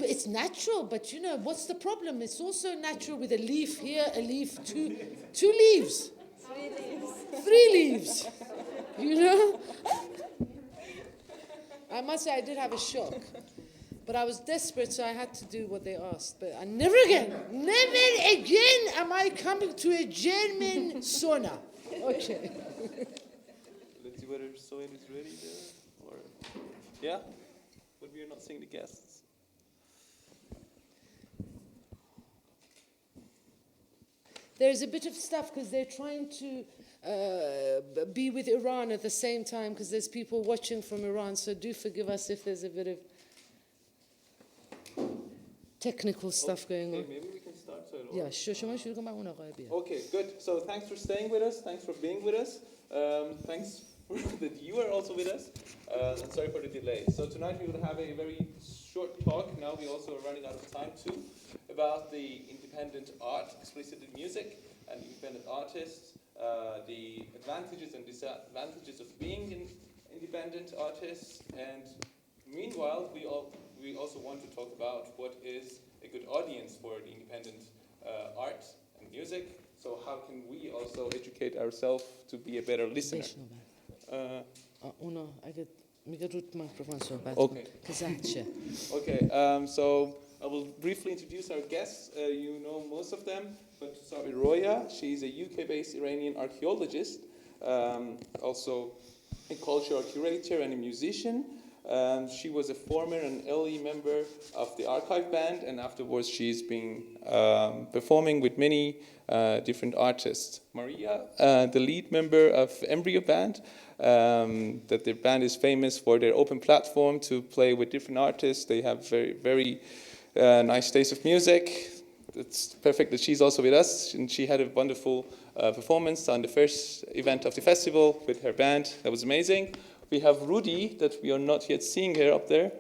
it's natural, but what's the problem? It's also natural with a leaf here, a leaf, two leaves. 3 leaves. 3 leaves. I must say I did have a shock. But I was desperate, so I had to do what they asked. But never again am I coming to a German sauna. Okay. Let's see whether Soren is ready there. Or yeah? But we are not seeing the guests. There's a bit of stuff because they're trying to be with Iran at the same time because there's people watching from Iran. So do forgive us if there's a bit of technical stuff going on. Maybe we can start. Yeah, sure. Okay, good. So thanks for staying with us. Thanks for being with us. Thanks that you are also with us. And sorry for the delay. So tonight we will have a very short talk. Now we also are running out of time too, about the independent art, explicit music, and independent artists, the advantages and disadvantages of being an independent artist. And meanwhile, we also want to talk about what is a good audience for the independent art and music. So how can we also educate ourselves to be a better listener? Okay. Okay. So I will briefly introduce our guests. You know most of them, but to start with Roya. She's a UK-based Iranian archaeologist, also a cultural curator and a musician. She was a former and early member of the archive band, and afterwards she's been performing with many different artists. Maria, the lead member of Embryo band, that their band is famous for their open platform to play with different artists. They have very, very nice taste of music. It's perfect that she's also with us, and she had a wonderful performance on the first event of the festival with her band. That was amazing. We have Roody, that we are not yet seeing here up there.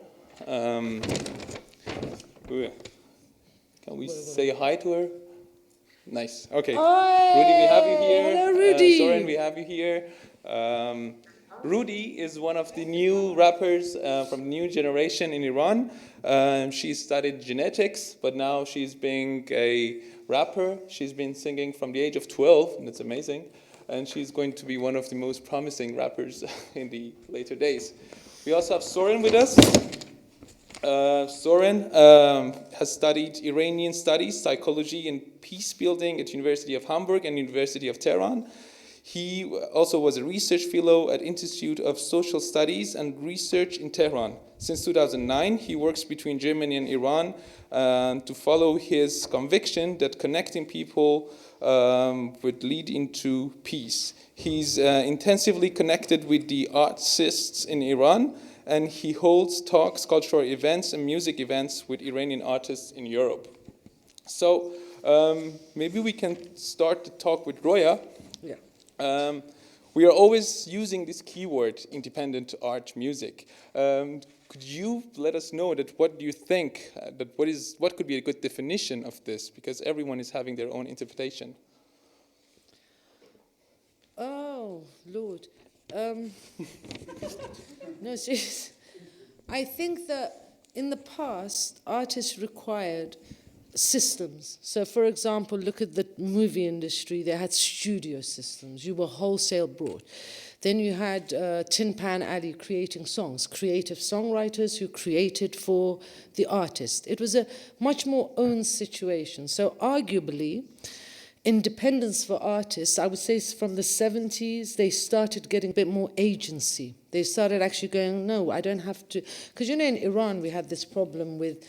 Can we say hi to her? Nice. Okay. Hi. Rudy, we have you here. Hello, Rudy. Soren, we have you here. Rudy is one of the new rappers from the new generation in Iran. She studied genetics, but now she's being a rapper. She's been singing from the age of 12, and that's amazing. And she's going to be one of the most promising rappers in the later days. We also have Soren with us. Soren has studied Iranian studies, psychology, and peace building at University of Hamburg and University of Tehran. He also was a research fellow at Institute of Social Studies and Research in Tehran. Since 2009, he works between Germany and Iran to follow his conviction that connecting people would lead into peace. He's intensively connected with the artists in Iran, and he holds talks, cultural events, and music events with Iranian artists in Europe. So maybe we can start the talk with Roya. Yeah. We are always using this keyword, independent art music. Could you let us know that what do you think, what could be a good definition of this? Because everyone is having their own interpretation. Oh, Lord. No, seriously. I think that in the past, artists required systems. So, for example, look at the movie industry. They had studio systems. You were wholesale brought. Then you had Tin Pan Alley creating songs, creative songwriters who created for the artist. It was a much more own situation. So arguably, independence for artists, I would say from the 70s, they started getting a bit more agency. They started actually going, no, I don't have to. Because in Iran, we had this problem with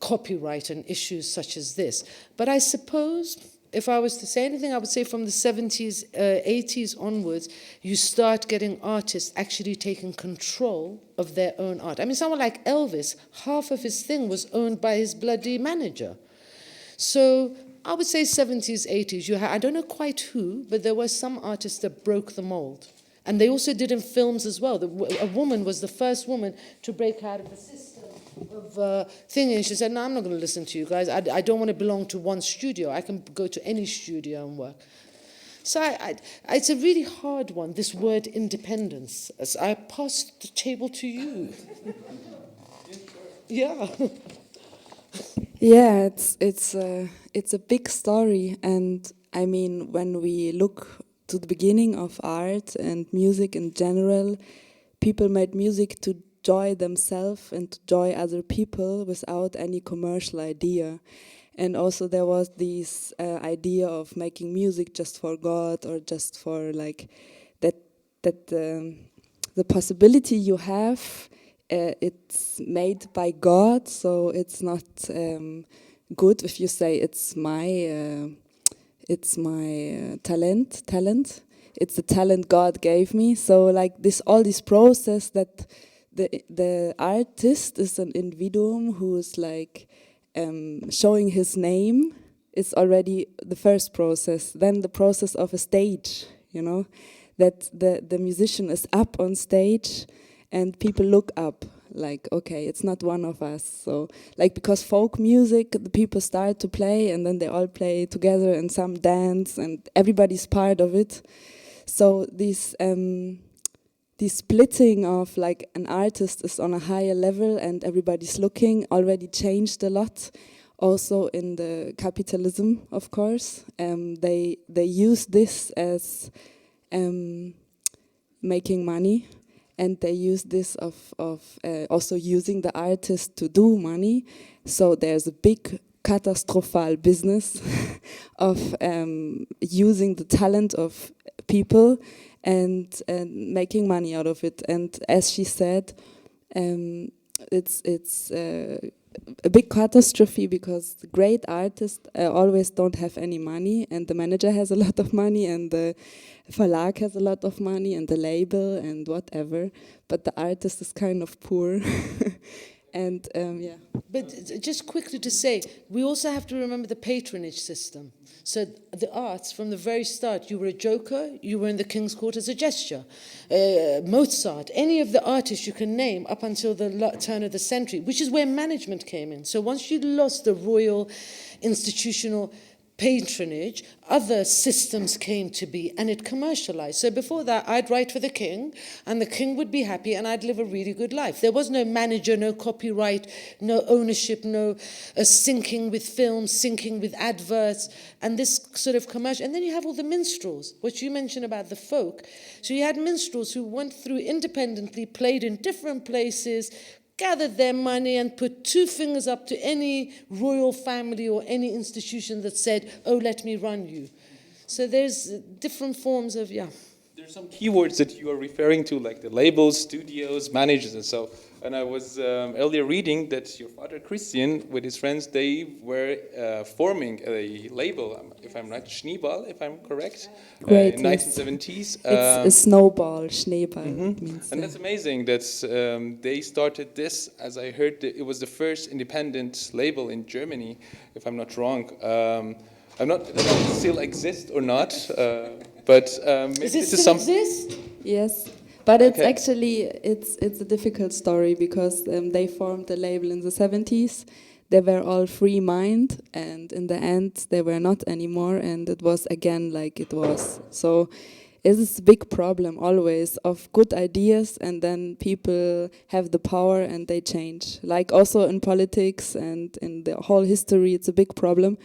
copyright and issues such as this. But I suppose if I was to say anything, I would say from the 70s, 80s onwards, you start getting artists actually taking control of their own art. I mean, someone like Elvis, half of his thing was owned by his bloody manager. So I would say 70s, 80s. I don't know quite who, but there were some artists that broke the mold. And they also did in films as well. A woman was the first woman to break out of the system of thing, and she said, no, I'm not going to listen to you guys. I don't want to belong to one studio. I can go to any studio and work. So it's a really hard one, this word independence. As I pass the table to you. Yeah. Yeah, it's a big story, and I mean, when we look to the beginning of art and music in general, people made music to joy themselves and to joy other people without any commercial idea. And also there was this idea of making music just for God, or just for like that the possibility you have, it's made by God, so it's not good if you say it's my talent. It's a talent God gave me. So like all this process that the artist is an individuum who is like showing his name is already the first process. Then the process of a stage, that the musician is up on stage and people look up like, okay, it's not one of us. So like, because folk music, the people start to play and then they all play together and some dance and everybody's part of it. So this splitting of like an artist is on a higher level and everybody's looking already changed a lot. Also in the capitalism, of course, they use this as making money, and they use this of also using the artist to do money. So there's a big catastrophal business of using the talent of people and making money out of it. And as she said, it's a big catastrophe, because the great artists always don't have any money, and the manager has a lot of money, and the Verlag has a lot of money, and the label and whatever, but the artist is kind of poor. And yeah. But just quickly to say, we also have to remember the patronage system. So the arts, from the very start, you were a joker, you were in the king's court as a gesture. Mozart, any of the artists you can name up until the turn of the century, which is where management came in. So once you lost the royal institutional patronage, other systems came to be, and it commercialized. So before that, I'd write for the king, and the king would be happy, and I'd live a really good life. There was no manager, no copyright, no ownership, no syncing with films, syncing with adverts, and this sort of commercial. And then you have all the minstrels, what you mentioned about the folk. So you had minstrels who went through independently, played in different places, gathered their money and put two fingers up to any royal family or any institution that said, oh, let me run you. So there's different forms of, yeah. There's some keywords that you are referring to, like the labels, studios, managers, and so. And I was earlier reading that your father, Christian, with his friends, they were forming a label, if I'm right, Schneeball, if I'm correct, in 1970s. It's a snowball, Schneeball. Means, and that's amazing that they started this, as I heard, it was the first independent label in Germany, if I'm not wrong. I'm not, I don't know if it still exists or not, but Does it still exist? Yes. But it's actually, it's a difficult story, because they formed the label in the 70s. They were all free mind, and in the end they were not anymore, and it was again like it was. So it is a big problem always of good ideas, and then people have the power and they change. Like also in politics and in the whole history, it's a big problem.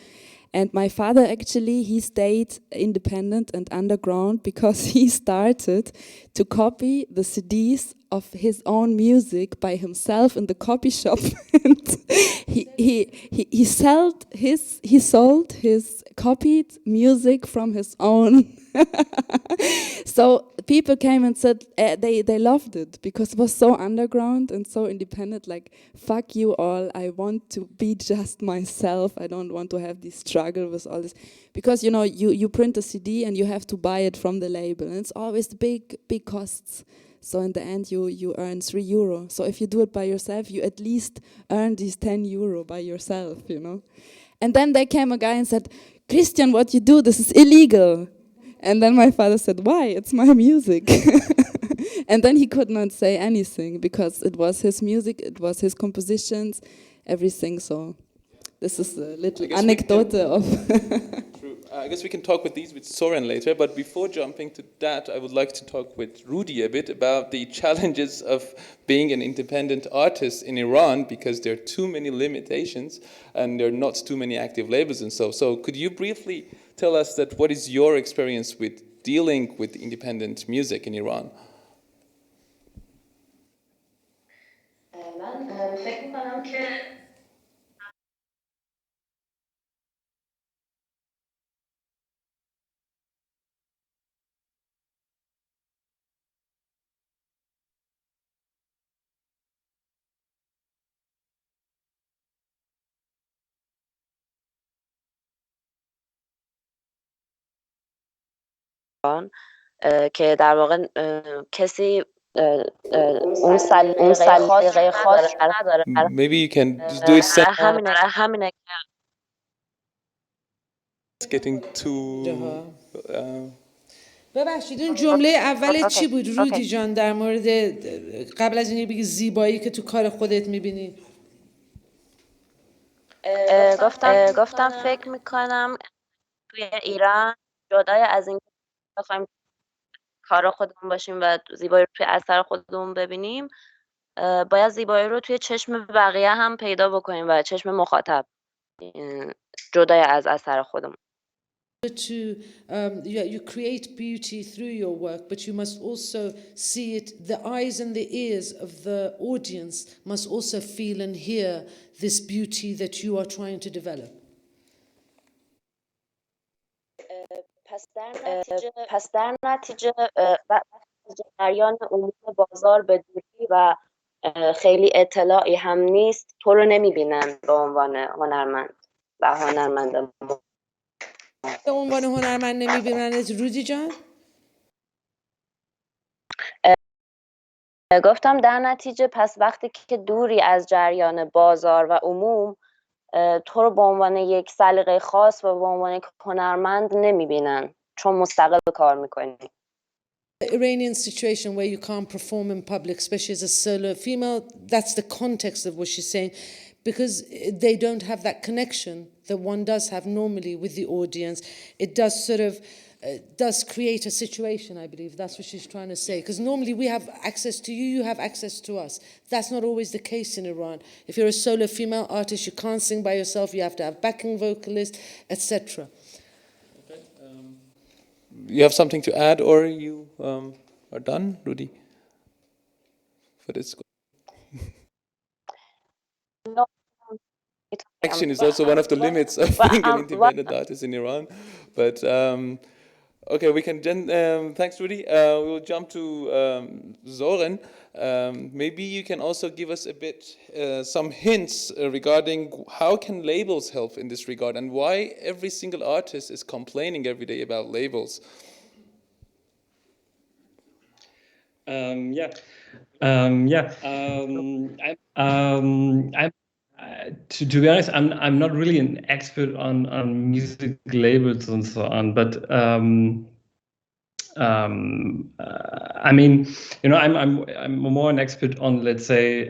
And my father, actually, he stayed independent and underground because he started to copy the CDs of his own music by himself in the copy shop. And he sold his copied music from his own. So people came and said they loved it because it was so underground and so independent, like, fuck you all, I want to be just myself, I don't want to have this struggle with all this. Because, you know, you print a CD and you have to buy it from the label, and it's always big costs. So in the end, you earn €3. So if you do it by yourself, you at least earn these €10 by yourself, you know. And then there came a guy and said, Christian, what you do, this is illegal. And then my father said, why? It's my music. And then he could not say anything because it was his music, it was his compositions, everything. So this is a little anecdote of... True. I guess we can talk with Soren later, but before jumping to that, I would like to talk with Roody a bit about the challenges of being an independent artist in Iran, because there are too many limitations and there are not too many active labels and so. So could you briefly tell us that what is your experience with dealing with independent music in Iran? من فکر می‌کنم که که در واقع کسی اون سلیقه خاص نداره. Maybe you can do it همینه که it's getting too ببخشید این جمله اول چی بود رودی جان در مورد قبل از اینکه بگی زیبایی که تو کار خودت میبینی؟ گفتم فکر میکنم توی ایران جدای از این بخوایم کار خودمون باشیم و زیبایی رو توی اثر خودمون ببینیم، باید زیبایی رو توی چشم بقیه هم پیدا بکنیم و چشم مخاطب، جدای از اثر خودمون. You create beauty through your work, but you must also see it. The eyes and the ears of the audience must also feel and hear this beauty that you are trying to develop. پس در نتیجه جریان عموم بازار به دوری و خیلی اطلاعی هم نیست، تو رو نمیبینن به عنوان هنرمند و هنرمند. به عنوان هنرمند نمیبیننت رودی جان؟ گفتم در نتیجه پس وقتی که دوری از جریان بازار و عموم، تو رو به عنوان یک سلیقه خاص و به عنوان یک هنرمند نمیبینن چون مستقل کار میکنی. Iranian situation where you can't perform in public, especially as a solo female, that's the context of what she's saying, because they don't have that connection that one does have normally with the audience. It does sort of does create a situation, I believe. That's what she's trying to say. Because normally we have access to you, you have access to us. That's not always the case in Iran. If you're a solo female artist, you can't sing by yourself, you have to have backing vocalists, etc. You have something to add, or you are done, Roody? For this. No. Action is also one of the limits of being an independent artist in Iran. But okay, we can then, thanks Roody. We will jump to Soren. Maybe you can also give us a bit, some hints regarding how can labels help in this regard and why every single artist is complaining every day about labels. To be honest, I'm not really an expert on music labels and so on, but I mean, you know, I'm more an expert on, let's say,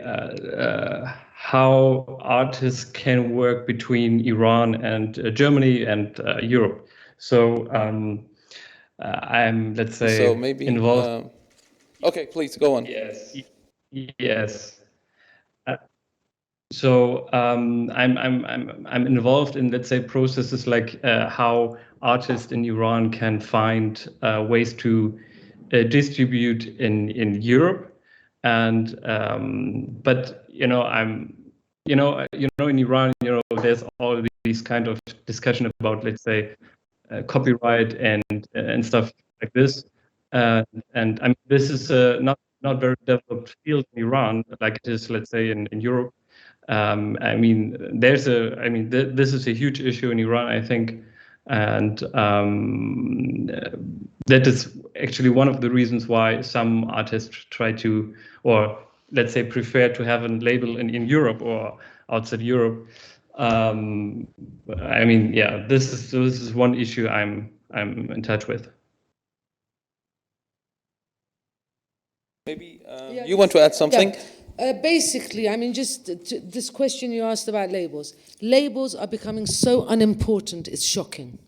how artists can work between Iran and Germany and Europe. So I'm, let's say, so maybe, involved. Okay, please go on. Yes. So I'm involved in, let's say, processes like how artists in Iran can find ways to distribute in Europe, and but you know in Iran, you know, there's all these kind of discussion about, let's say, copyright and stuff like this, and I mean this is not very developed field in Iran like it is, let's say, in Europe. I mean, this is a huge issue in Iran, I think, and that is actually one of the reasons why some artists try to, or let's say, prefer to have a label in Europe or outside Europe. I mean, yeah, this is one issue I'm in touch with. Maybe you want to add something? Yeah. Basically, I mean, just this question you asked about labels. Labels are becoming so unimportant, it's shocking.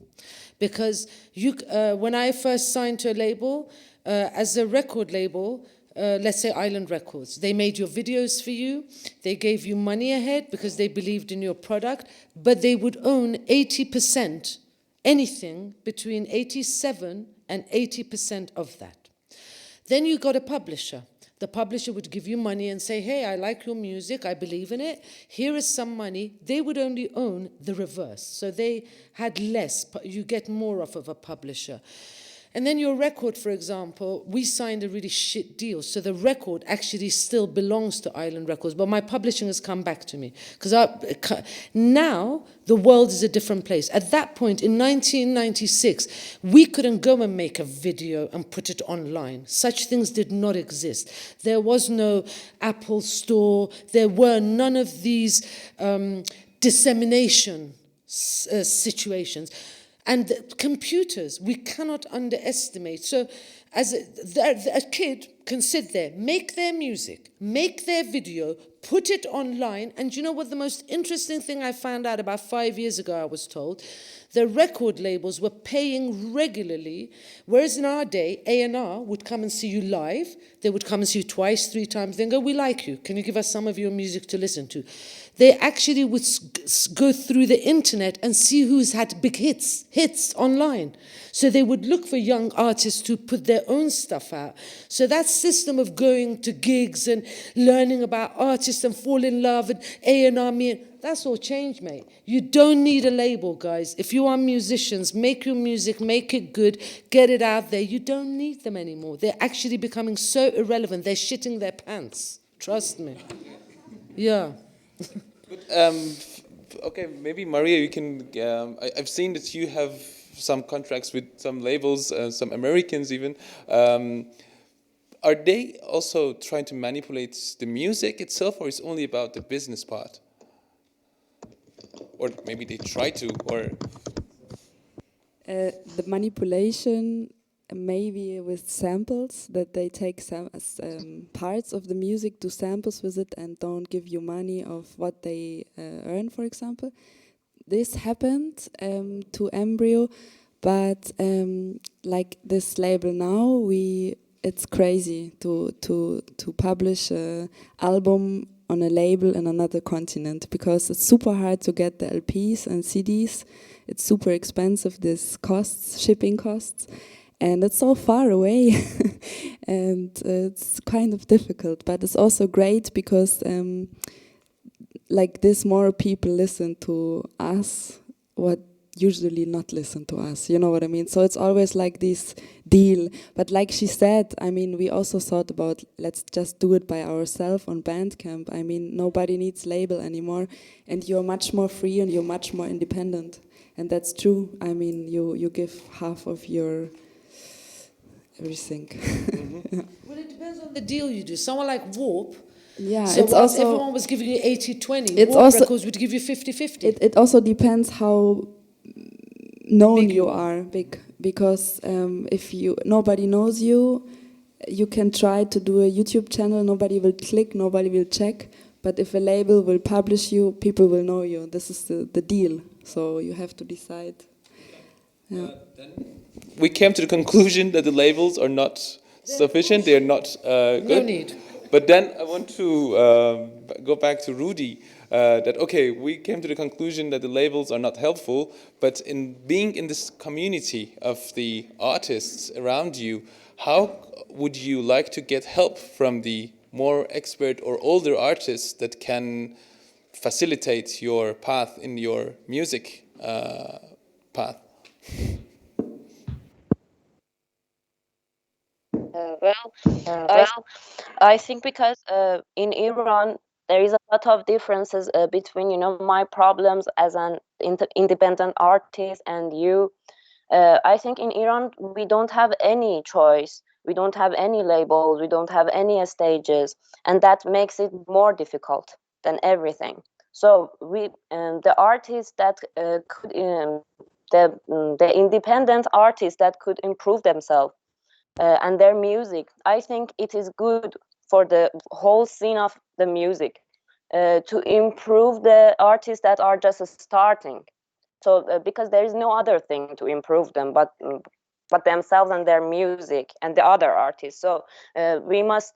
Because when I first signed to a label, as a record label, let's say Island Records, they made your videos for you, they gave you money ahead because they believed in your product, but they would own 80%, anything between 87 and 80% of that. Then you got a publisher. The publisher would give you money and say, hey, I like your music, I believe in it, here is some money. They would only own the reverse. So they had less, you get more off of a publisher. And then your record, for example, we signed a really shit deal. So the record actually still belongs to Island Records, but my publishing has come back to me. Because now the world is a different place. At that point, in 1996, we couldn't go and make a video and put it online. Such things did not exist. There was no Apple Store. There were none of these dissemination situations. And computers, we cannot underestimate. So as a kid can sit there, make their music, make their video, put it online. And you know what the most interesting thing I found out about 5 years ago, I was told? The record labels were paying regularly, whereas in our day, A&R would come and see you live. They would come and see you twice, 3 times, then go, we like you. Can you give us some of your music to listen to? They actually would go through the internet and see who's had big hits online. So they would look for young artists to put their own stuff out. So that system of going to gigs and learning about artists and fall in love and A&R, that's all changed, mate. You don't need a label, guys. If you are musicians, make your music, make it good, get it out there. You don't need them anymore. They're actually becoming so irrelevant. They're shitting their pants. Trust me. Yeah. But, okay, maybe Maria, you can. I've seen that you have some contracts with some labels, some Americans even. Are they also trying to manipulate the music itself, or is it only about the business part? Or maybe they try to, or the manipulation maybe with samples, that they take some parts of the music, do samples with it, and don't give you money of what they earn, for example. This happened to Embryo, but like this label now, it's crazy to publish an album on a label in another continent, because it's super hard to get the LPs and CDs. It's super expensive, this costs, shipping costs. And it's so far away, and it's kind of difficult. But it's also great because, like this, more people listen to us, what usually not listen to us. You know what I mean? So it's always like this deal. But like she said, I mean, we also thought about let's just do it by ourselves on Bandcamp. I mean, nobody needs label anymore, and you're much more free and you're much more independent. And that's true. I mean, you give half of your everything. Mm-hmm. Yeah. Well, it depends on the deal you do. Someone like Warp. Yeah, so it's also everyone was giving you 80-20. It's Warp also Records would give you 50-50. It also depends how known you are, because if nobody knows you, you can try to do a YouTube channel. Nobody will click. Nobody will check. But if a label will publish you, people will know you. This is the deal. So you have to decide. Yeah. Then we came to the conclusion that the labels are not sufficient. They are not good. No need. But then I want to go back to Roody. That okay, we came to the conclusion that the labels are not helpful. But in being in this community of the artists around you, how would you like to get help from the more expert or older artists that can facilitate your path in your music path? I think because in Iran there is a lot of differences between my problems as an independent artist and you. I think in Iran we don't have any choice. We don't have any labels. We don't have any stages, and that makes it more difficult than everything. So the artists that could the independent artists that could improve themselves and their music, I think it is good for the whole scene of the music to improve the artists that are just starting, So because there is no other thing to improve them but themselves and their music and the other artists. So we must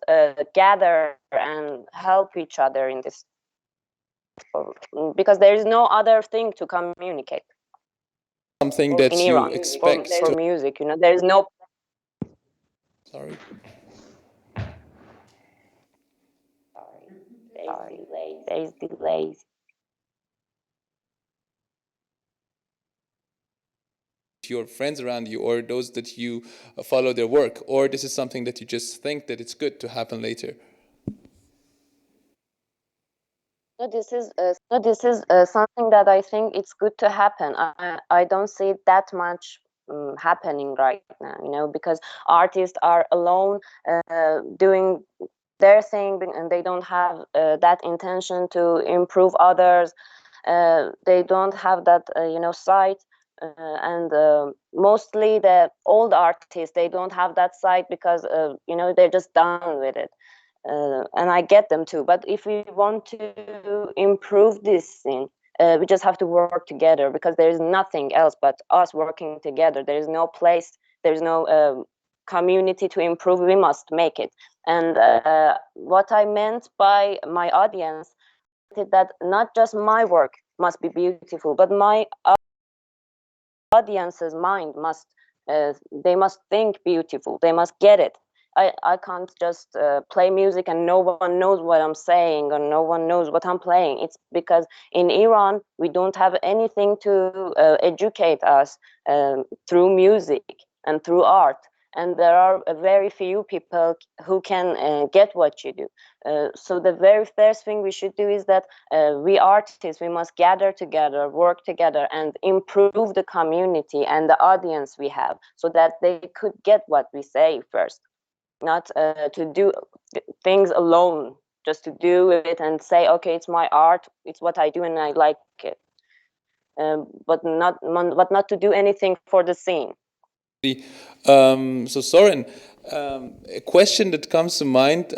gather and help each other in this, because there is no other thing to communicate. Something that in you Iran, expect for music, there is no. Sorry. Sorry, there is delays. Your friends around you, or those that you follow their work, or this is something that you just think that it's good to happen later? So this is something that I think it's good to happen. I don't see it that much happening right now, because artists are alone doing their thing, and they don't have that intention to improve others. They don't have that sight, and mostly the old artists, they don't have that sight because they're just done with it. And I get them too. But if we want to improve this thing, we just have to work together, because there is nothing else but us working together. There is no place, there is no community to improve. We must make it. And what I meant by my audience is that not just my work must be beautiful, but my audience's mind must, they must think beautiful. They must get it. I can't just play music and no one knows what I'm saying, or no one knows what I'm playing. It's because in Iran, we don't have anything to educate us through music and through art. And there are very few people who can get what you do. So the very first thing we should do is that we artists, we must gather together, work together, and improve the community and the audience we have, so that they could get what we say first. Not to do things alone, just to do it and say, okay, it's my art, it's what I do and I like it, but not to do anything for the scene. So Soren, a question that comes to mind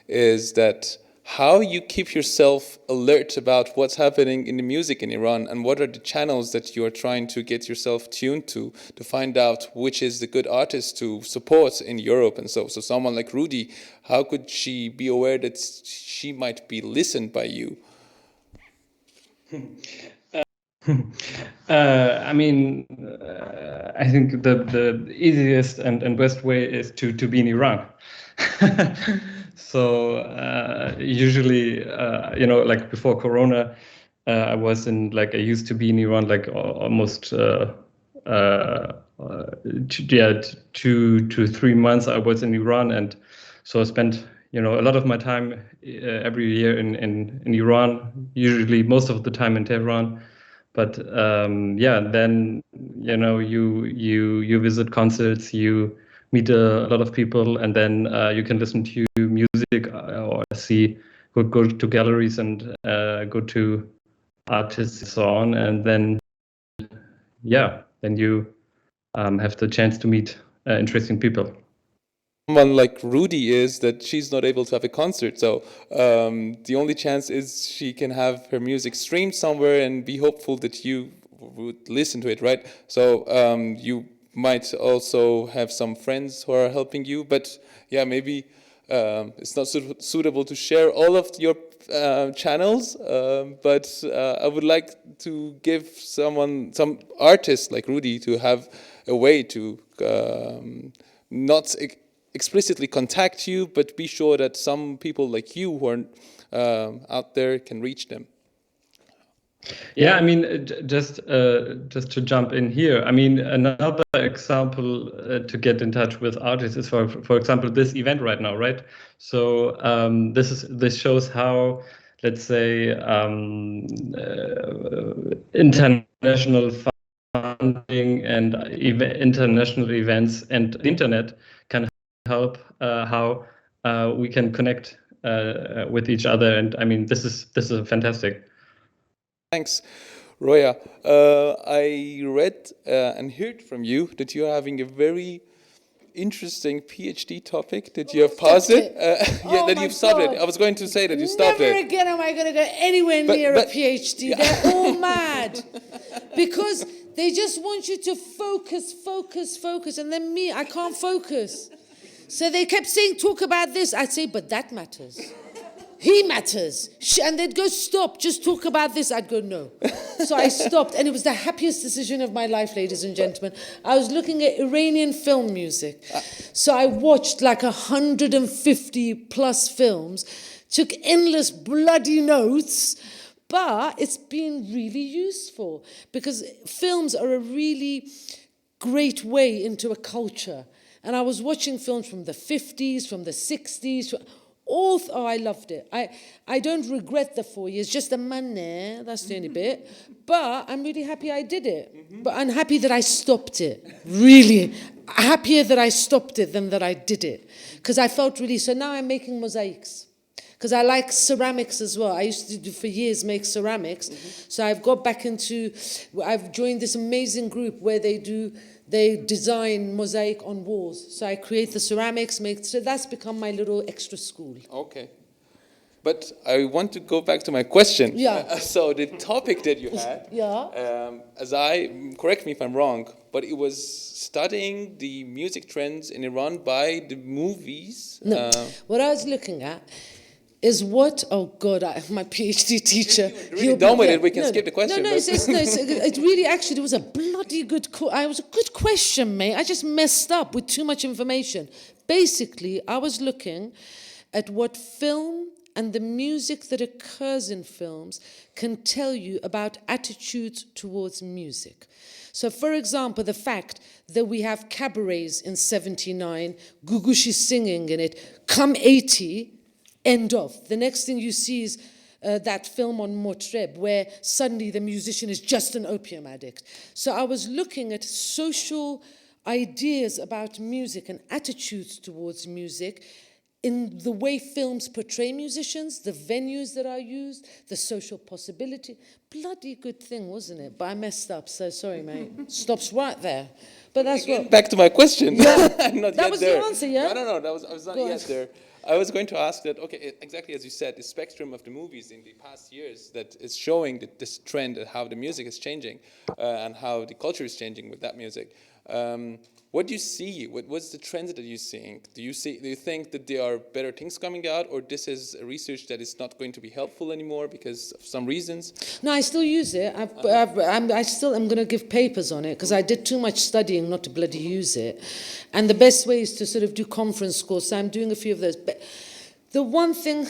is that how you keep yourself alert about what's happening in the music in Iran, and what are the channels that you are trying to get yourself tuned to find out which is the good artist to support in Europe. And so someone like Roody, how could she be aware that she might be listened by you? I mean, I think the easiest and best way is to be in Iran. So usually, like before Corona, I used to be in Iran like almost 2 to 3 months. I was in Iran, and so I spent a lot of my time every year in Iran. Usually, most of the time in Tehran. But then you visit concerts, you meet a lot of people, and then you can listen to music or go to galleries and go to artists and so on, and then you have the chance to meet interesting people. Someone like Roody is that she's not able to have a concert, so the only chance is she can have her music streamed somewhere and be hopeful that you would listen to it, right? So you might also have some friends who are helping you, but yeah, maybe it's not suitable to share all of your channels, but I would like to give some artist like Roody to have a way to not explicitly contact you, but be sure that some people like you who are out there can reach them. Yeah, I mean, just to jump in here, I mean, another example to get in touch with artists is, for example, this event right now, right? So this shows how, let's say, international funding and international events and the internet can help how we can connect with each other. And I mean, this is fantastic. Thanks, Roya. I read and heard from you that you're having a very interesting PhD topic that you have paused it. That you've stopped it. I was going to say that you stopped it. Never again am I going to go anywhere near a PhD. They're all mad. Because they just want you to focus. And then me, I can't focus. So they kept saying, talk about this. I'd say, but that matters. He matters. And they'd go, stop, just talk about this. I'd go, no. So I stopped. And it was the happiest decision of my life, ladies and gentlemen. I was looking at Iranian film music. So I watched like 150 plus films, took endless bloody notes, but it's been really useful because films are a really great way into a culture. And I was watching films from the 50s, from the 60s, I loved it. I don't regret the 4 years, just the money, that's the only bit. But I'm really happy I did it. Mm-hmm. But I'm happy that I stopped it. Really. Happier that I stopped it than that I did it. Because I felt really, so now I'm making mosaics. Because I like ceramics as well. I used to do for years make ceramics. Mm-hmm. So I've joined this amazing group where they design mosaic on walls. So I create the ceramics, so that's become my little extra school. Okay. But I want to go back to my question. Yeah. So the topic that you had, correct me if I'm wrong, but it was studying the music trends in Iran by the movies. No, what I was looking at is my PhD teacher. Really done with it, we can skip the question. It really actually was a bloody good it was a good question, mate. I just messed up with too much information. Basically, I was looking at what film and the music that occurs in films can tell you about attitudes towards music. So, for example, the fact that we have cabarets in 79, Gugushi singing in it, come 80, end of. The next thing you see is that film on Motreb, where suddenly the musician is just an opium addict. So I was looking at social ideas about music and attitudes towards music in the way films portray musicians, the venues that are used, the social possibility. Bloody good thing, wasn't it? But I messed up, so sorry, mate. Stops right there. But that's what... Back to my question. Yeah. I'm not that yet was there. the answer, yeah? No, I was not yet there. I was going to ask that, okay, exactly as you said, the spectrum of the movies in the past years that is showing that this trend of how the music is changing and how the culture is changing with that music. What do you see? What's the trends that you're seeing? Do you think that there are better things coming out, or this is a research that is not going to be helpful anymore because of some reasons? No, I still use it. I still am going to give papers on it because I did too much studying not to bloody use it. And the best way is to sort of do conference calls. So I'm doing a few of those. But the one thing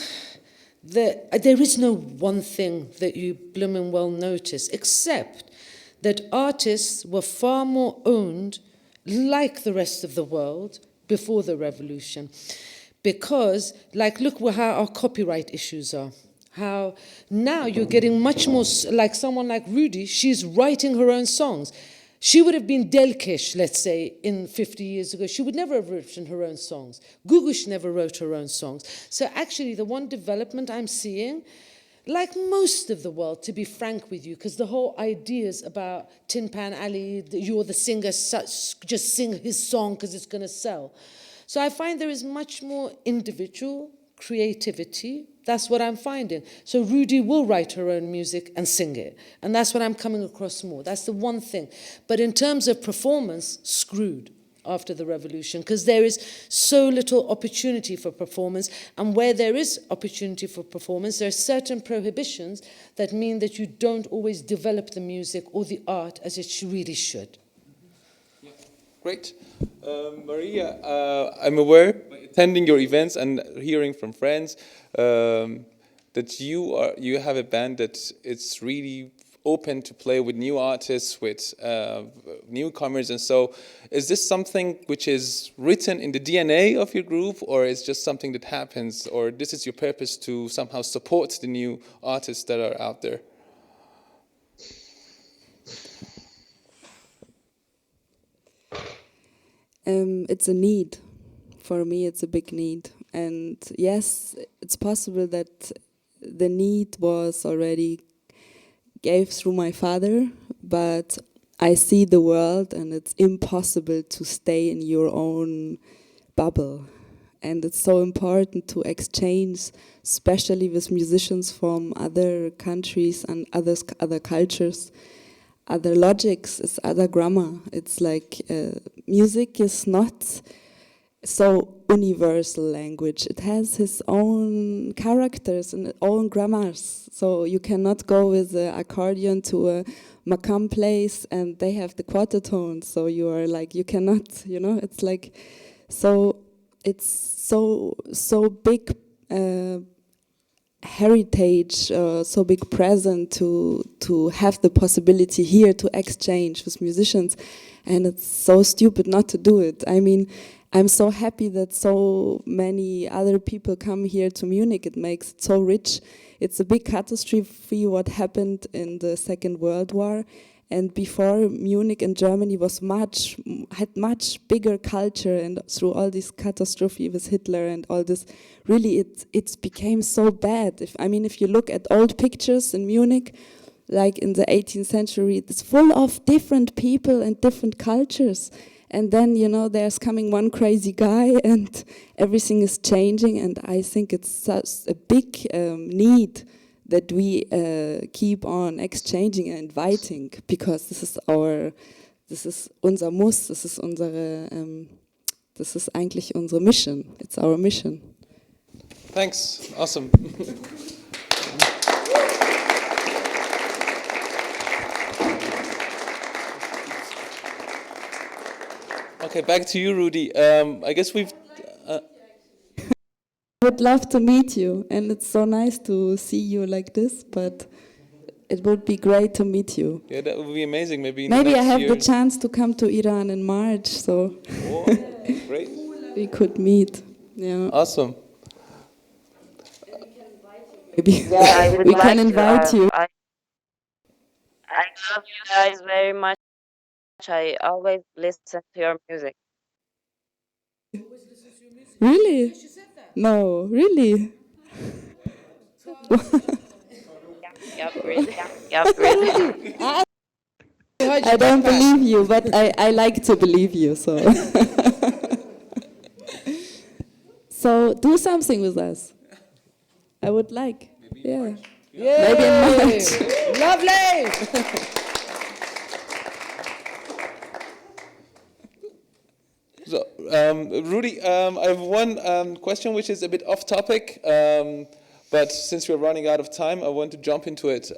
that there is no one thing that you blooming well notice, except that artists were far more owned like the rest of the world before the revolution. Because, look how our copyright issues are. How now you're getting much more, like someone like Roody, she's writing her own songs. She would have been Delkesh, let's say, in 50 years ago. She would never have written her own songs. Gugush never wrote her own songs. So actually, the one development I'm seeing, like most of the world, to be frank with you, because the whole ideas about Tin Pan Alley, you're the singer, just sing his song because it's going to sell. So I find there is much more individual creativity. That's what I'm finding. So Roody will write her own music and sing it. And that's what I'm coming across more. That's the one thing. But in terms of performance, screwed after the revolution, because there is so little opportunity for performance, and where there is opportunity for performance, there are certain prohibitions that mean that you don't always develop the music or the art as it really should. Yeah. Great. Maria, I'm aware, by attending your events and hearing from friends, that you have a band that it's really open to play with new artists, with newcomers, and so is this something which is written in the DNA of your group, or is just something that happens, or this is your purpose to somehow support the new artists that are out there? It's a need. For me, it's a big need. And yes, it's possible that the need was already gave through my father, but I see the world and it's impossible to stay in your own bubble. And it's so important to exchange, especially with musicians from other countries and other cultures. other logics, it's other grammar. It's like music is not so universal language. It has its own characters and own grammars. So you cannot go with an accordion to a Makam place and they have the quarter tones. So you are like, you cannot, you know, it's like, so it's so big heritage, so big present to have the possibility here to exchange with musicians, and it's so stupid not to do it. I mean, I'm so happy that so many other people come here to Munich. It makes it so rich. It's a big catastrophe what happened in the Second World War. And before, Munich and Germany had much bigger culture, and through all this catastrophe with Hitler and all this, really it became so bad. If you look at old pictures in Munich, like in the 18th century, it's full of different people and different cultures. And then, you know, there's coming one crazy guy and everything is changing. And I think it's such a big need that we keep on exchanging and inviting, because this is unser Muss, this is eigentlich unsere mission. It's our mission. Thanks. Awesome. Okay, back to you, Rudy. I guess we've. I would love to meet you, and it's so nice to see you like this, but it would be great to meet you. Yeah, that would be amazing. Maybe I have year. the chance to come to Iran in March, so Great. we could meet. Yeah. Awesome. Maybe Yeah, we can invite you. I love you guys very much. I always listen to your music. Really? No, really? Yep, really. Yep, really. I don't believe you, but I like to believe you, so. So do something with us. I would like. Maybe in March. Maybe in March. Lovely! So, Rudy, I have one question which is a bit off topic, but since we're running out of time, I want to jump into it.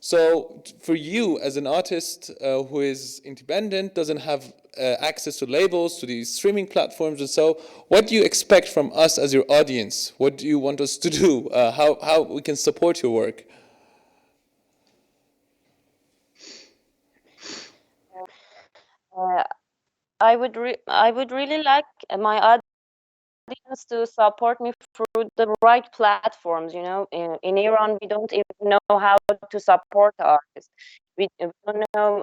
So, for you as an artist who is independent, doesn't have access to labels, to these streaming platforms, and so, what do you expect from us as your audience? What do you want us to do? How we can support your work? I would really like my audience to support me through the right platforms. You know, in Iran, we don't even know how to support artists. We don't know,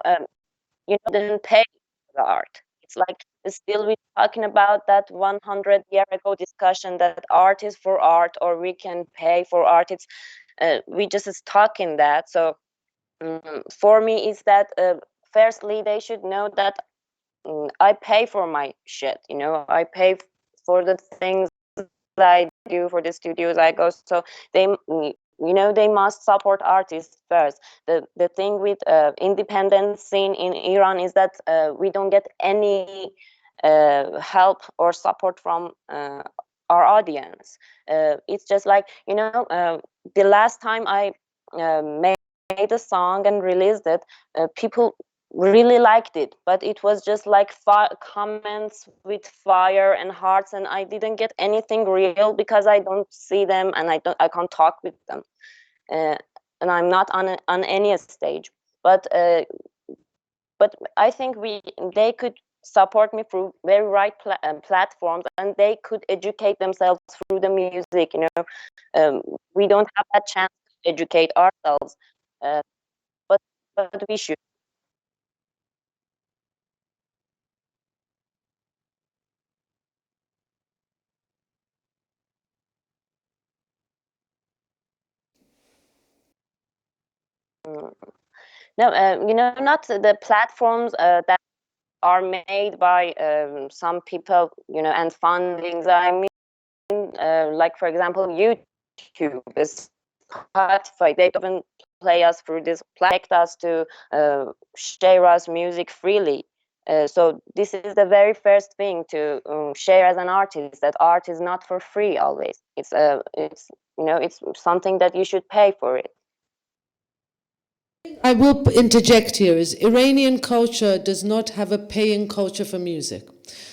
didn't pay for the art. It's like still we're talking about that 100-year ago discussion that art is for art, or we can pay for art. It's we just is talking that. So for me, is that firstly they should know that I pay for my shit. You know, I pay for the things that I do, for the studios I go. So they, they must support artists first. The thing with independent scene in Iran is that we don't get any help or support from our audience. It's just like, the last time I made a song and released it, people really liked it, but it was just like comments with fire and hearts, and I didn't get anything real because I don't see them and I can't talk with them, and I'm not on any stage. But I think they could support me through very right platforms, and they could educate themselves through the music. We don't have that chance to educate ourselves, but we should. No, not the platforms that are made by some people, and fundings. I mean, like for example, YouTube, Spotify. They don't even play us through this platform, us to share us music freely. So this is the very first thing to share as an artist, that art is not for free always. It's something that you should pay for it. I will interject here is Iranian culture does not have a paying culture for music.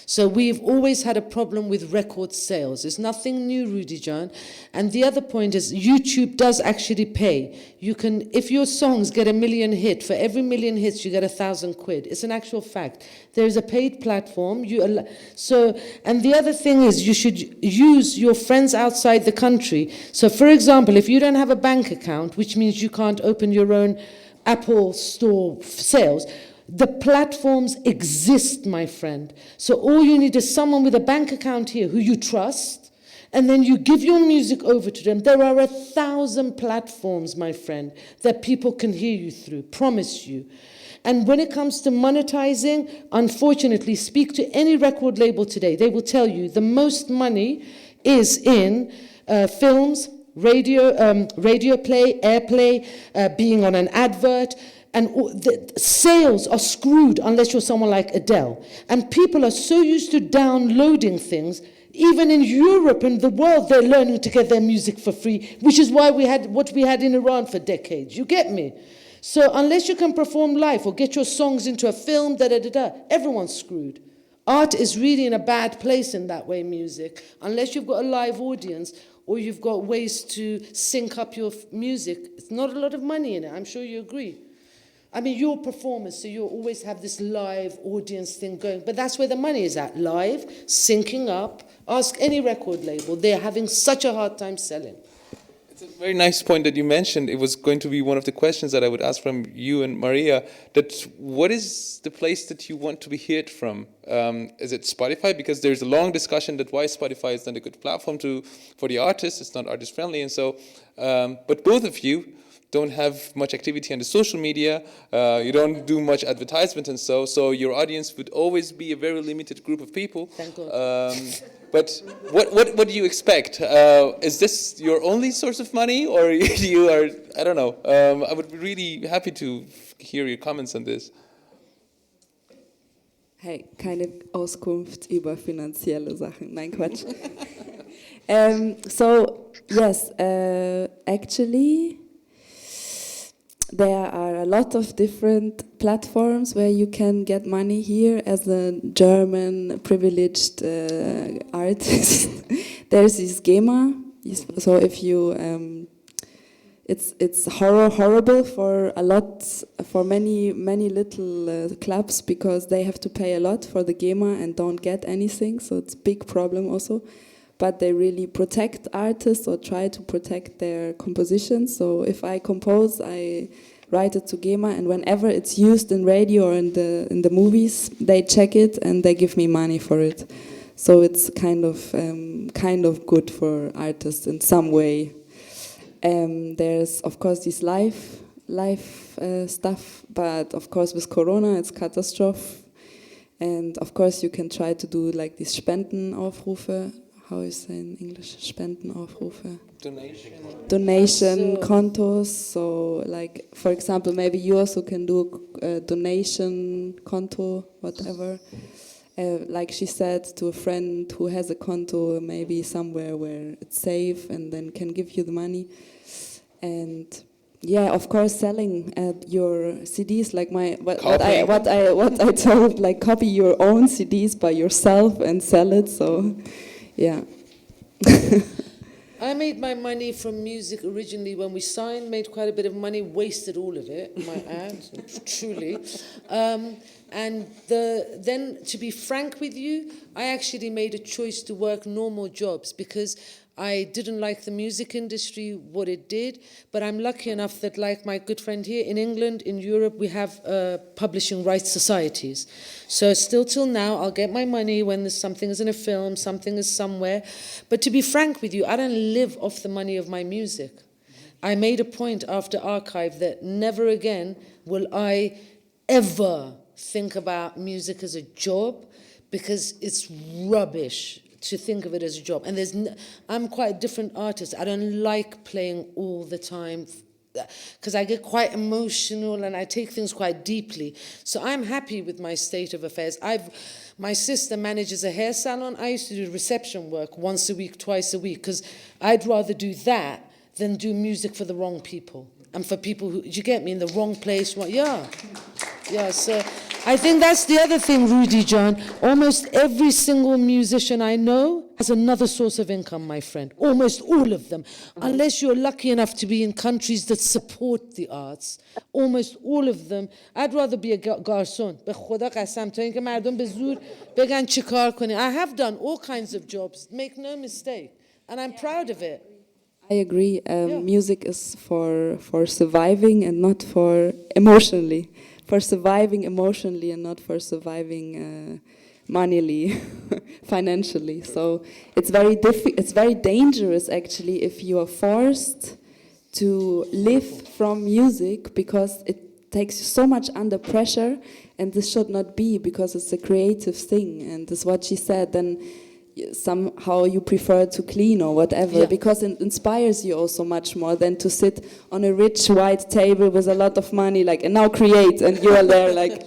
So we've always had a problem with record sales. It's nothing new, Roody John. And the other point is YouTube does actually pay. You can, if your songs get 1 million hit, for every 1 million hits you get 1,000 quid. It's an actual fact. There's a paid platform. And the other thing is you should use your friends outside the country. So for example, if you don't have a bank account, which means you can't open your own Apple Store sales, the platforms exist, my friend. So all you need is someone with a bank account here who you trust, and then you give your music over to them. There are 1,000 platforms, my friend, that people can hear you through, promise you. And when it comes to monetizing, unfortunately, speak to any record label today. They will tell you the most money is in films, radio play, airplay, being on an advert. And the sales are screwed unless you're someone like Adele. And people are so used to downloading things, even in Europe and the world, they're learning to get their music for free, which is why we had what we had in Iran for decades. You get me? So unless you can perform live or get your songs into a film, everyone's screwed. Art is really in a bad place in that way, music. Unless you've got a live audience or you've got ways to sync up your music, it's not a lot of money in it. I'm sure you agree. I mean, you're performers, so you always have this live audience thing going. But that's where the money is at, live, syncing up. Ask any record label. They're having such a hard time selling. It's a very nice point that you mentioned. It was going to be one of the questions that I would ask from you and Maria, that what is the place that you want to be heard from? Is it Spotify? Because there's a long discussion that why Spotify is not a good platform for the artists. It's not artist friendly. And so, but both of you don't have much activity on the social media, you don't do much advertisement and so your audience would always be a very limited group of people. Thank God. But what do you expect? Is this your only source of money, or you are, I don't know. I would be really happy to hear your comments on this. Hey, keine Auskunft über finanzielle Sachen. Nein, Quatsch. So, yes, actually, there are a lot of different platforms where you can get money here as a German privileged artist. There's this GEMA, so if you, it's horrible for many little clubs because they have to pay a lot for the GEMA and don't get anything, so it's a big problem also. But they really protect artists or try to protect their compositions. So if I compose, I write it to GEMA, and whenever it's used in radio or in the movies, they check it and they give me money for it. So it's kind of good for artists in some way. There's of course this live stuff, but of course with Corona it's catastrophe. And of course you can try to do like these Spendenaufrufe. How is it in English? Spendenaufrufe? Donation kontos. So, like, for example, maybe you also can do a donation konto, whatever. Like she said to a friend who has a konto, maybe somewhere where it's safe and then can give you the money. And yeah, of course, selling your CDs, like what I told, like copy your own CDs by yourself and sell it. So. Yeah. I made my money from music originally when we signed, made quite a bit of money, wasted all of it, might add, truly. And then, to be frank with you, I actually made a choice to work normal jobs because I didn't like the music industry, what it did, but I'm lucky enough that, like my good friend here in England, in Europe, we have publishing rights societies. So still till now, I'll get my money when there's something is in a film, something is somewhere. But to be frank with you, I don't live off the money of my music. I made a point after Archive that never again will I ever think about music as a job because it's rubbish to think of it as a job. And I'm quite a different artist. I don't like playing all the time because I get quite emotional and I take things quite deeply. So I'm happy with my state of affairs. My sister manages a hair salon. I used to do reception work once a week, twice a week, because I'd rather do that than do music for the wrong people. And for people who, you get me, in the wrong place. Yeah, so I think that's the other thing, Roody John. Almost every single musician I know has another source of income, my friend. Almost all of them. Unless you're lucky enough to be in countries that support the arts. Almost all of them. I'd rather be a garçon. به خدا قسم تا اینکه مردم به زور بگن چی کار کنی. I have done all kinds of jobs. Make no mistake. And I'm proud of it. I agree. Music is for surviving and not for emotionally. For surviving emotionally and not for surviving moneyly, financially. So it's very dangerous actually if you are forced to live from music because it takes you so much under pressure, and this should not be because it's a creative thing. And this is what she said. Then somehow you prefer to clean or whatever, because it inspires you also much more than to sit on a rich white table with a lot of money, like, and now create, and you are there like,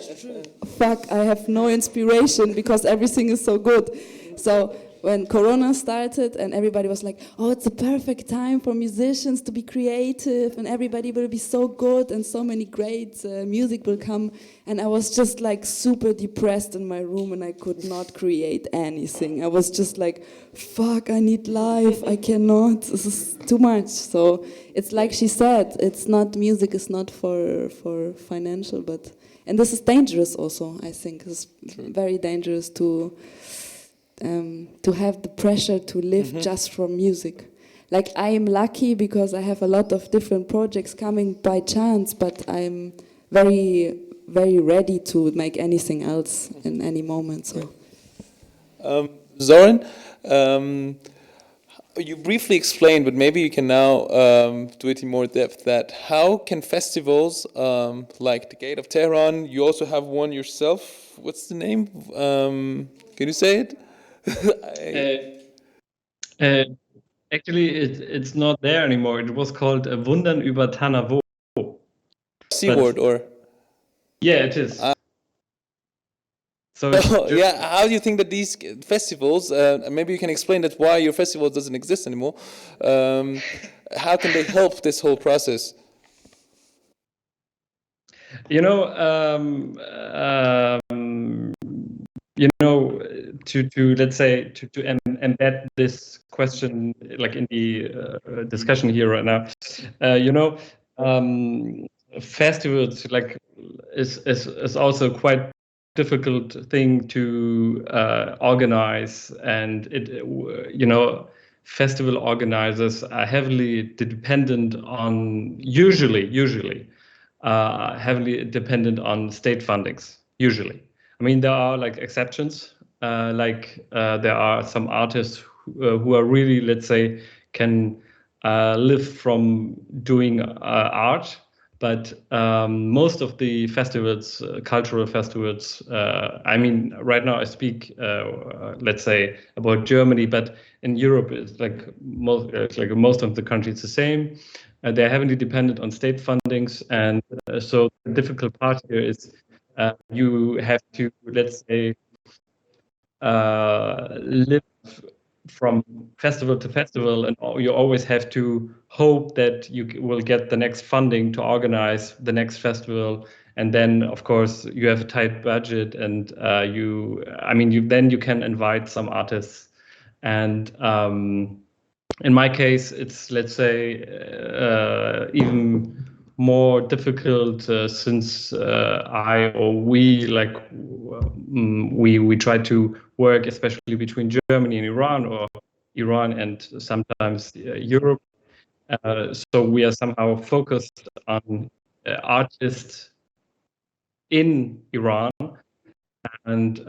fuck, I have no inspiration because everything is so good. So when Corona started and everybody was like, oh, it's a perfect time for musicians to be creative and everybody will be so good and so many great music will come, and I was just like super depressed in my room and I could not create anything. I was just like, fuck, I need life, I cannot, this is too much. So it's like she said, it's not, music is not for financial, but, and this is dangerous also, I think. It's very dangerous to have the pressure to live just from music. Like, I am lucky because I have a lot of different projects coming by chance, but I'm very, very ready to make anything else in any moment. So, Soren, you briefly explained, but maybe you can now do it in more depth, that how can festivals like the Gate of Tehran, you also have one yourself, what's the name? Can you say it? Actually, it's not there anymore. It was called Wundern über Tanavo. Seaward, or? Yeah, it is. So yeah, how do you think that these festivals, maybe you can explain that why your festival doesn't exist anymore, how can they help this whole process? To let's say to embed this question like in the discussion here right now, festivals like is also quite difficult thing to organize, and festival organizers are heavily dependent on usually heavily dependent on state fundings usually. I mean, there are like exceptions, there are some artists who are really, let's say, can live from doing art, but most of the festivals, cultural festivals, I mean, right now I speak, let's say, about Germany, but in Europe, it's like most of the countries the same. They're heavily dependent on state fundings, and so the difficult part here is you have to, let's say, live from festival to festival, and you always have to hope that you will get the next funding to organize the next festival. And then, of course, you have a tight budget, and you can invite some artists. And in my case, it's, let's say, even more difficult since we try to work, especially between Germany and Iran, or Iran and sometimes Europe. So we are somehow focused on artists in Iran, and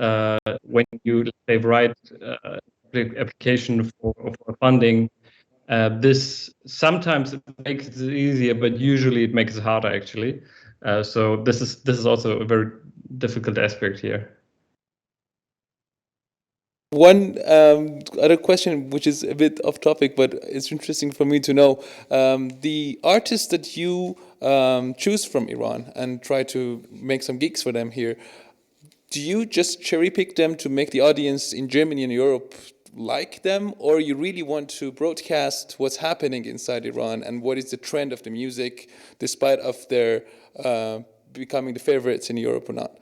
when you, let's say, write application for funding, this sometimes it makes it easier, but usually it makes it harder actually. So this is also a very difficult aspect here. One other question, which is a bit off topic, but it's interesting for me to know, the artists that you choose from Iran and try to make some gigs for them here, do you just cherry pick them to make the audience in Germany and Europe like them, or you really want to broadcast what's happening inside Iran and what is the trend of the music, despite of their becoming the favorites in Europe or not?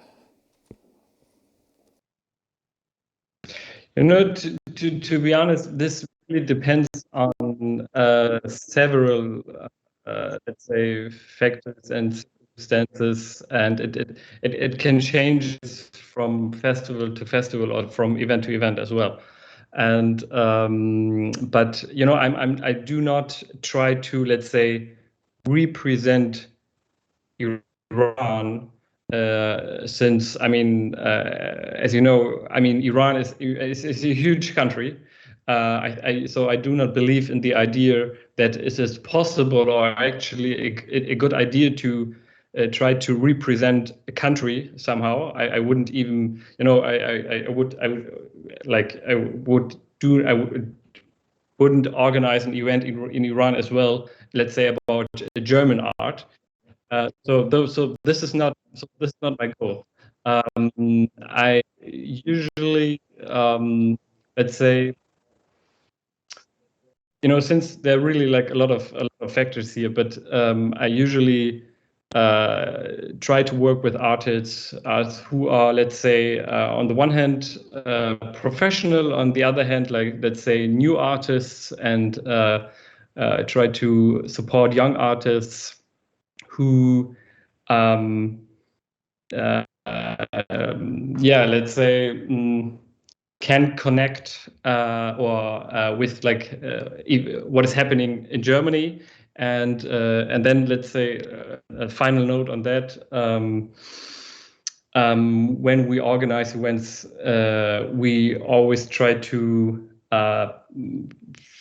You know, to be honest, this really depends on several, let's say, factors and circumstances, and it can change from festival to festival or from event to event as well. And but you know, I do not try to, let's say, represent Iran, since I mean, as you know, I mean, Iran is a huge country. So I do not believe in the idea that it is possible or actually a good idea to try to represent a country somehow. I wouldn't even, you know, I wouldn't organize an event in Iran as well. Let's say about German art. So this is not my goal. I usually, let's say, you know, since there are really like a lot of factors here, but I usually try to work with artists who are, let's say, on the one hand professional, on the other hand, like, let's say, new artists, and try to support young artists who yeah, let's say, can connect with like what is happening in Germany, and then, let's say, a final note on that. When we organize events, we always try to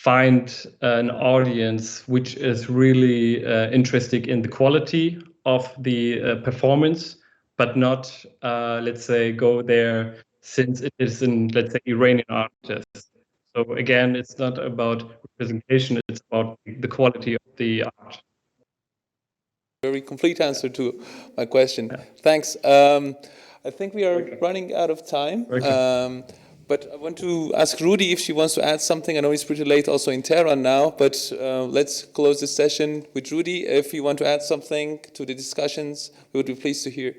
find an audience which is really interested in the quality of the performance, but not, let's say, go there since it is an, let's say, Iranian artist. So again, it's not about representation, it's about the quality of the art. Very complete answer to my question. Yeah. Thanks. I think we are running out of time. But I want to ask Roody if she wants to add something. I know it's pretty late also in Tehran now, but let's close this session with Roody. If you want to add something to the discussions, we would be pleased to hear.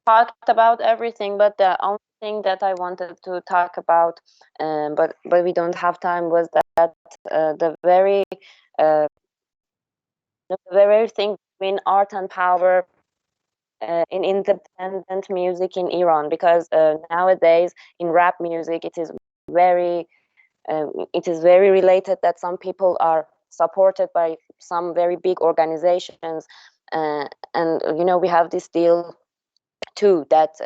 Talked about everything, but the only thing that I wanted to talk about, but we don't have time, was that the very thing between art and power in independent music in Iran, because nowadays in rap music it is very related that some people are supported by some very big organizations, and you know, we have this deal too, that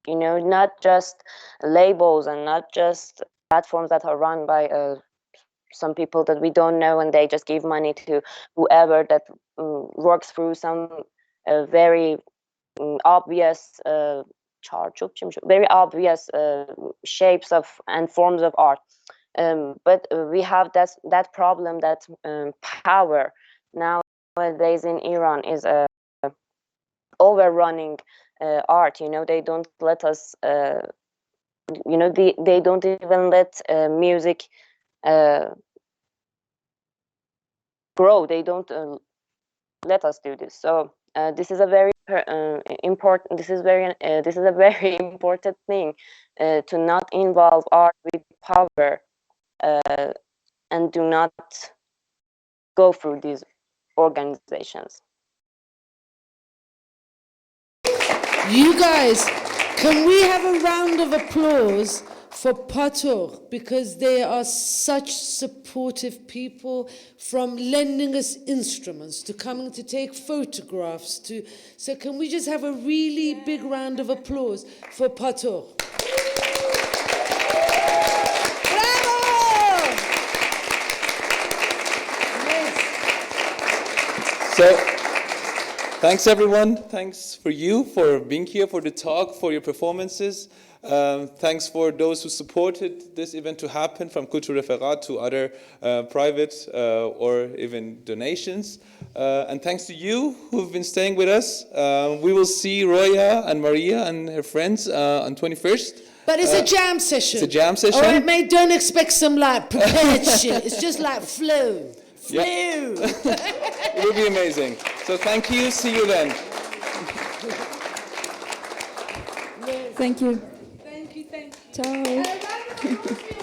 you know, not just labels and not just platforms that are run by some people that we don't know, and they just give money to whoever that works through some very obvious very obvious shapes of and forms of art. But we have that problem that power nowadays in Iran is overrunning art. You know, they don't let us you know, they don't even let music grow. They don't let us do this. So this is a very important. This is a very important thing, to not involve art with power, and do not go through these organizations. You guys, can we have a round of applause for Patronage, because they are such supportive people, from lending us instruments to coming to take photographs to. So can we just have a really big round of applause for Patronage? Bravo! Yes. So Thanks, everyone. Thanks for you for being here, for the talk, for your performances. Thanks for those who supported this event to happen, from Kultur to other private or even donations. And thanks to you who've been staying with us. We will see Roya and Maria and her friends on 21st. But it's a jam session. It's a jam session. All right, mate, don't expect some like prepared shit. It's just like flow. Yeah. It will be amazing. So thank you. See you then. Thank you. Thank you. Ciao.